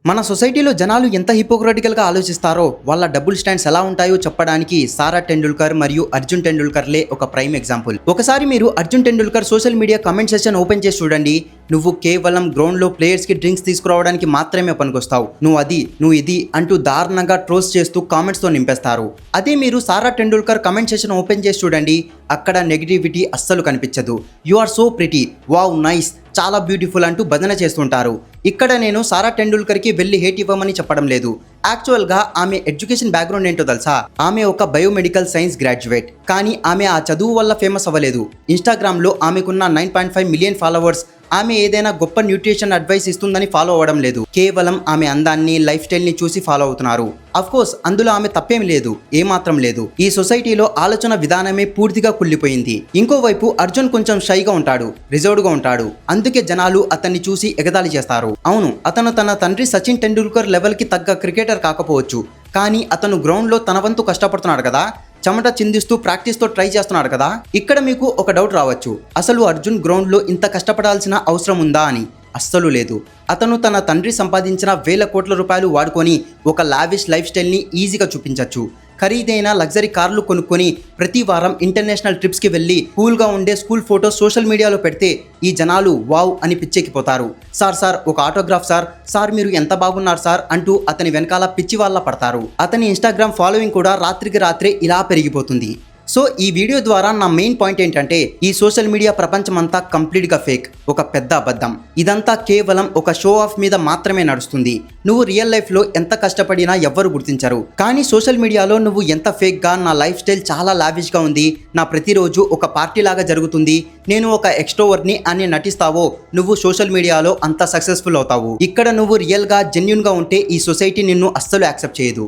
మన సొసైటీలో జనాలు ఎంత హిపోక్రటికల్గా ఆలోచిస్తారో, వాళ్ళ డబుల్ స్టాండ్స్ ఎలా ఉంటాయో చెప్పడానికి సారా టెండూల్కర్ మరియు అర్జున్ టెండూల్కర్లే ఒక ప్రైమ్ ఎగ్జాంపుల్. ఒకసారి మీరు Arjun Tendulkar social media comment section open చేసి చూడండి. నువ్వు కేవలం గ్రౌండ్లో ప్లేయర్స్కి డ్రింక్స్ తీసుకురావడానికి మాత్రమే పనికొస్తావు, నువ్వు ఇది అంటూ దారుణంగా ట్రోల్స్ చేస్తూ కామెంట్స్తో నింపేస్తారు. అదే మీరు Sara Tendulkar comment section open చేసి చూడండి, అక్కడ నెగిటివిటీ అస్సలు కనిపించదు. You are so pretty, wow nice, చాలా బ్యూటిఫుల్ అంటూ భజన చేస్తుంటారు. ఇక్కడ నేను సారా టెండూల్కర్కి వెళ్ళి హేట్ ఇవ్వమని చెప్పడం లేదు. యాక్చువల్గా ఆమె ఎడ్యుకేషన్ బ్యాక్గ్రౌండ్ ఏంటో తెలుసా? ఆమె ఒక బయోమెడికల్ సైన్స్ గ్రాడ్యుయేట్. కానీ ఆమె ఆ చదువు వల్ల ఫేమస్ అవ్వలేదు. ఇన్స్టాగ్రామ్లో ఆమెకున్న 9.5 మిలియన్ ఫాలోవర్స్ ఆమె ఏదైనా గొప్ప న్యూట్రిషన్ అడ్వైస్ ఇస్తుందని ఫాలో అవ్వడం లేదు. కేవలం ఆమె అందాన్ని, లైఫ్ స్టైల్ని చూసి ఫాలో అవుతున్నారు. అఫ్కోర్స్ అందులో ఆమె తప్పేం లేదు, ఏమాత్రం లేదు. ఈ సొసైటీలో ఆలోచన విధానమే పూర్తిగా కుళ్ళిపోయింది. ఇంకోవైపు అర్జున్ కొంచెం షైగా ఉంటాడు, రిజర్వ్డ్గా ఉంటాడు. అందుకే జనాలు అతన్ని చూసి ఎగతాళి చేస్తారు. అవును, అతను తన తండ్రి సచిన్ టెండూల్కర్ లెవెల్కి తగ్గ క్రికెటర్ కాకపోవచ్చు, కానీ అతను గ్రౌండ్లో తన వంతు కష్టపడుతున్నాడు కదా, చెమట చిందిస్తూ ప్రాక్టీస్తో ట్రై చేస్తున్నాడు కదా. ఇక్కడ మీకు ఒక డౌట్ రావచ్చు, అసలు అర్జున్ గ్రౌండ్లో ఇంత కష్టపడాల్సిన అవసరం ఉందా అని. అస్సలు లేదు. అతను తన తండ్రి సంపాదించిన వేల కోట్ల రూపాయలు వాడుకొని ఒక లావిష్ లైఫ్ స్టైల్ని ఈజీగా చూపించవచ్చు. ఖరీదైన లగ్జరీ కార్లు కొనుక్కొని ప్రతి వారం ఇంటర్నేషనల్ ట్రిప్స్కి వెళ్ళి కూల్గా ఉండే స్కూల్ ఫోటోస్ సోషల్ మీడియాలో పెడితే ఈ జనాలు వావ్ అని పిచ్చెక్కిపోతారు. సార్ ఒక ఆటోగ్రాఫ్ సార్ మీరు ఎంత బాగున్నారు సార్ అంటూ అతని వెనకాల పిచ్చి వాళ్ళ పడతారు. అతని ఇన్స్టాగ్రామ్ ఫాలోయింగ్ కూడా రాత్రికి రాత్రే ఇలా పెరిగిపోతుంది. సో ఈ వీడియో ద్వారా నా మెయిన్ పాయింట్ ఏంటంటే, ఈ సోషల్ మీడియా ప్రపంచం అంతా కంప్లీట్గా ఫేక్, ఒక పెద్ద అబద్ధం. ఇదంతా కేవలం ఒక షో ఆఫ్ మీద మాత్రమే నడుస్తుంది. నువ్వు రియల్ లైఫ్లో ఎంత కష్టపడినా ఎవ్వరు గుర్తించరు. కానీ సోషల్ మీడియాలో నువ్వు ఎంత ఫేక్గా, నా లైఫ్ స్టైల్ చాలా లావిష్గా ఉంది, నా ప్రతిరోజు ఒక పార్టీ లాగా జరుగుతుంది, నేను ఒక ఎక్స్ట్రోవర్ట్ని అని నటిస్తావో నువ్వు సోషల్ మీడియాలో అంత సక్సెస్ఫుల్ అవుతావు. ఇక్కడ నువ్వు రియల్గా జెన్యున్గా ఉంటే ఈ సొసైటీ నిన్ను అస్సలు యాక్సెప్ట్ చేయదు.